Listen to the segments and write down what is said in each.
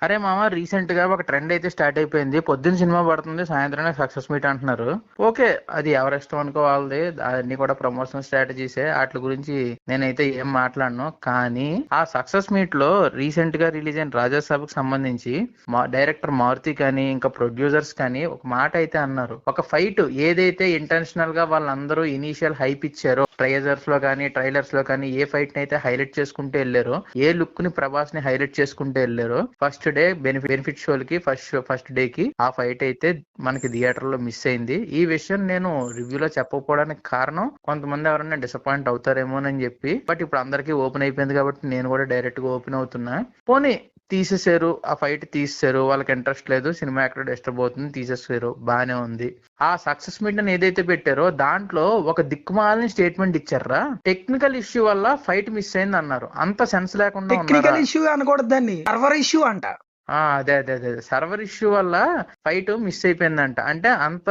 అరే మామ, రీసెంట్ గా ఒక ట్రెండ్ అయితే స్టార్ట్ అయిపోయింది. పొద్దున్న సినిమా పడుతుంది, సాయంత్రం సక్సెస్ మీట్ అంటున్నారు. ఓకే, అది ఎవరి ఇష్టం అనుకో వాళ్ళది. అన్ని కూడా ప్రమోషన్ స్ట్రాటజీసే. వాటి గురించి నేనైతే ఏం మాట్లాడను. కానీ ఆ సక్సెస్ మీట్ లో రీసెంట్ గా రిలీజ్ అయిన రాజాసాబ్కి సంబంధించి డైరెక్టర్ మారుతి కానీ ఇంకా ప్రొడ్యూసర్స్ కానీ ఒక మాట అయితే అన్నారు. ఒక ఫైట్ ఏదైతే ఇంటెన్షనల్ గా వాళ్ళందరూ ఇనీషియల్ హైప్ ఇచ్చారో, ట్రైజర్స్ లో కానీ ట్రైలర్స్ లో కానీ ఏ ఫైట్ ని అయితే హైలైట్ చేసుకుంటూ వెళ్ళారో, ఏ లుక్ ని ప్రభాస్ ని హైలైట్ చేసుకుంటూ వెళ్ళారో, ఫస్ట్ డే బెనిఫిట్ షోలకి ఫస్ట్ డే కి ఆ ఫైట్ అయితే మనకి థియేటర్ లో మిస్ అయింది. ఈ విషయం నేను రివ్యూలో చెప్పకపోవడానికి కారణం కొంతమంది ఎవరైనా డిసప్పాయింట్ అవుతారేమోనని చెప్పి. బట్ ఇప్పుడు అందరికీ ఓపెన్ అయిపోయింది కాబట్టి నేను కూడా డైరెక్ట్ గా ఓపెన్ అవుతున్నా. పోనీ తీసేసారు, ఆ ఫైట్ తీసేసారు, వాళ్ళకి ఇంట్రెస్ట్ లేదు, సినిమా ఎక్కడ డిస్టర్బ్ అవుతుంది, తీసేసారు, బానే ఉంది. ఆ సక్సెస్ మీట్ అని ఏదైతే పెట్టారో దాంట్లో ఒక దిక్కుమాలని స్టేట్మెంట్ ఇచ్చారా, టెక్నికల్ ఇష్యూ వల్ల ఫైట్ మిస్ అయింది అన్నారు. అంత సెన్స్ లేకుండా ఉన్నారా? టెక్నికల్ ఇష్యూ అనకూడదు, దాన్ని సర్వర్ ఇష్యూ అంట. అదే సర్వర్ ఇష్యూ వల్ల ఫైట్ మిస్ అయిపోయిందంట. అంటే అంత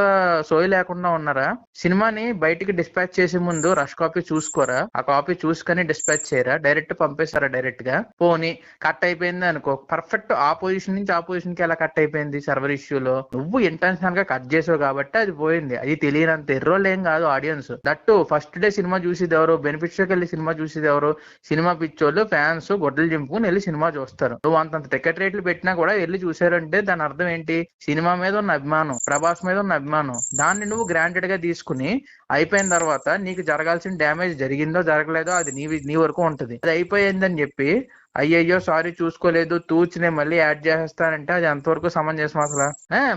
సోయి లేకుండా ఉన్నారా? సినిమాని బయటికి డిస్పాచ్ చేసే ముందు రష్ కాపీ చూసుకోరా? ఆ కాపీ చూసుకొని డిస్పాచ్ చేయరా? డైరెక్ట్ పంపేశారా డైరెక్ట్ గా? పోనీ కట్ అయిపోయింది అనుకో, పర్ఫెక్ట్ ఆపోజిషన్ నుంచి ఆపోజిషన్ కి ఎలా కట్ అయిపోయింది సర్వర్ ఇష్యూలో? నువ్వు ఇంటెన్షనల్ గా కట్ చేసావు కాబట్టి అది పోయింది. అది తెలియనంత ఎర్రోళ్ళు ఏం కాదు audience. That first day cinema చూసేది ఎవరు? బెనిఫిట్ షోకి వెళ్ళి సినిమా చూసేది ఎవరు? సినిమా పిచ్చోళ్ళు, ఫ్యాన్స్ గొడ్డలు చింపుకుని వెళ్ళి సినిమా చూస్తారు. నువ్వు అంతంత టికెట్ రేట్లు పెట్టినా కూడా వెళ్ళి చూసారంటే దాని అర్థం ఏంటి? సినిమా మీద ఉన్న అభిమానం, ప్రభాస్ మీద ఉన్న అభిమానం, దాన్ని నువ్వు గ్రాంటెడ్ గా తీసుకుని అయిపోయిన తర్వాత నీకు జరగాల్సిన డ్యామేజ్ జరిగిందో జరగలేదో అది నీ వరకు ఉంటది. అది అయిపోయిందని చెప్పి అయ్యయ్యో సారీ చూసుకోలేదు తూచి నేను మళ్ళీ యాడ్ చేసేస్తానంటే అది ఎంతవరకు సమంజసం అసలు?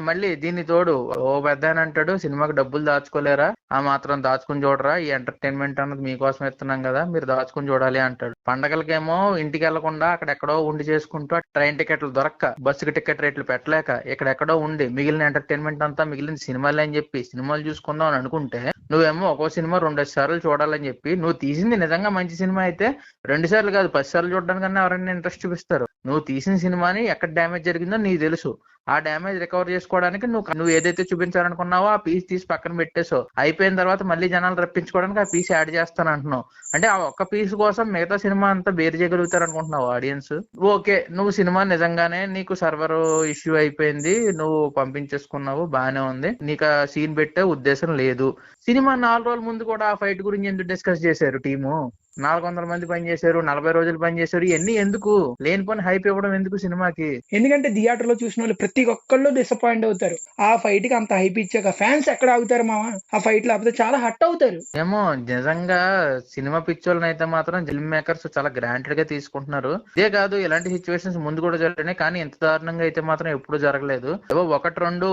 మళ్ళీ దీన్ని తోడు ఓ పెద్ద అంటాడు, సినిమాకి డబ్బులు దాచుకోలేరా? ఆ మాత్రం దాచుకుని చూడరా? ఈ ఎంటర్టైన్మెంట్ అన్నది మీకోసం ఇస్తున్నాం కదా, మీరు దాచుకుని చూడాలి అంటాడు. పండగలకేమో ఇంటికి వెళ్లకుండా అక్కడెక్కడో ఉండి చేసుకుంటూ ట్రైన్ టికెట్లు దొరక్క, బస్సుకి టికెట్ రేట్లు పెట్టలేక ఇక్కడెక్కడో ఉండి మిగిలిన ఎంటర్టైన్మెంట్ అంతా మిగిలిన సినిమాలు అని చెప్పి సినిమాలు చూసుకుందాం అని అనుకుంటే, నువ్వేమో ఒక్కో సినిమా 2 సార్లు చూడాలని చెప్పి, నువ్వు తీసింది నిజంగా మంచి సినిమా అయితే 2 సార్లు కాదు 10 సార్లు చూడడానికన్నా ఎవరైనా ఇంట్రెస్ట్ చూపిస్తారు. నువ్వు తీసిన సినిమాని ఎక్కడ డ్యామేజ్ జరిగిందో నీకు తెలుసు. ఆ డ్యామేజ్ రికవర్ చేసుకోవడానికి నువ్వు ఏదైతే చూపించాలనుకున్నావో ఆ పీస్ తీసి పక్కన పెట్టేసావు. అయిపోయిన తర్వాత మళ్ళీ జనాలు రప్పించుకోవడానికి ఆ పీస్ యాడ్ చేస్తాను అంటున్నావు. అంటే ఆ ఒక్క పీస్ కోసం మిగతా సినిమా అంతా బేర్ చేయగలుగుతారు అనుకుంటున్నావు ఆడియన్స్? ఓకే, నువ్వు సినిమా నిజంగానే నీకు సర్వర్ ఇష్యూ అయిపోయింది, నువ్వు పంపించేసుకున్నావు, బానే ఉంది, నీకు ఆ సీన్ పెట్టే ఉద్దేశం లేదు. సినిమా 4 రోజుల ముందు కూడా ఆ ఫైట్ గురించి ఎందుకు డిస్కస్ చేశారు టీము? 400 మంది పని చేశారు, 40 రోజులు పని చేశారు, ఇవన్నీ ఎందుకు? లేనిపోని హైప్ ఇవ్వడం ఎందుకు సినిమాకి? ఎందుకంటే థియేటర్ లో చూసిన వాళ్ళు ప్రతి ఒక్కళ్ళు డిసప్పాయింట్ అవుతారు. ఆ ఫైట్ కి అంత హైప్ ఇచ్చాక ఫ్యాన్స్ ఎక్కడ ఆగుతారు మామ? ఆ ఫైట్ లేకపోతే చాలా హట్ అవుతారు. ఏమో, నిజంగా సినిమా పిక్చర్లను అయితే మాత్రం ఫిల్మ్ మేకర్స్ చాలా గ్రాంటెడ్ గా తీసుకుంటున్నారు. ఇదే కాదు, ఇలాంటి సిచ్యువేషన్స్ ముందు కూడా జరిగినాయి, కానీ ఇంత దారుణంగా అయితే మాత్రం ఎప్పుడు జరగలేదు. ఏవో 1-2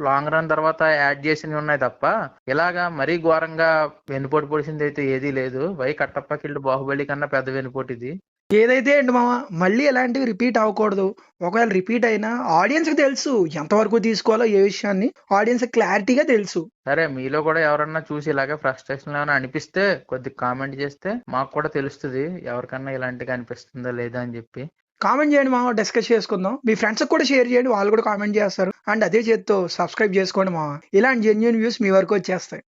లాంగ్ రన్ తర్వాత యాడ్ చేసినవి ఉన్నాయి తప్ప ఇలాగా మరీ ఘోరంగా వెన్నుపోటు పొడిచింది అయితే ఏదీ లేదు. వై కట్టప్ప కిల్డ్ బాహుబలి కన్నా పెద్ద వెన్నుపోటు ఇది. ఏదైతే ఏంటి మామ, మళ్ళీ ఇలాంటివి రిపీట్ అవ్వకూడదు. ఒకవేళ రిపీట్ అయినా ఆడియన్స్ కి తెలుసు ఎంతవరకు తీసుకోవాలో, ఏ విషయాన్ని ఆడియన్స్ క్లారిటీగా తెలుసు. సరే, మీలో కూడా ఎవరన్నా చూసి ఇలాగే ఫ్రస్ట్రేషన్ ఏమైనా అనిపిస్తే కొద్దిగా కామెంట్ చేస్తే మాకు కూడా తెలుస్తుంది ఎవరికన్నా ఇలాంటిగా అనిపిస్తుందా లేదా అని చెప్పి. కామెంట్ చేయండి మామ, డిస్కస్ చేసుకుందాం. మీ ఫ్రెండ్స్ కూడా షేర్ చేయండి, వాళ్ళు కూడా కామెంట్ చేస్తారు. అండ్ అదే చేత్తో సబ్స్క్రైబ్ చేసుకోండి మామ. ఇలాంటి జెన్యూన్ వ్యూస్ మీ వరకు వచ్చేస్తాయి.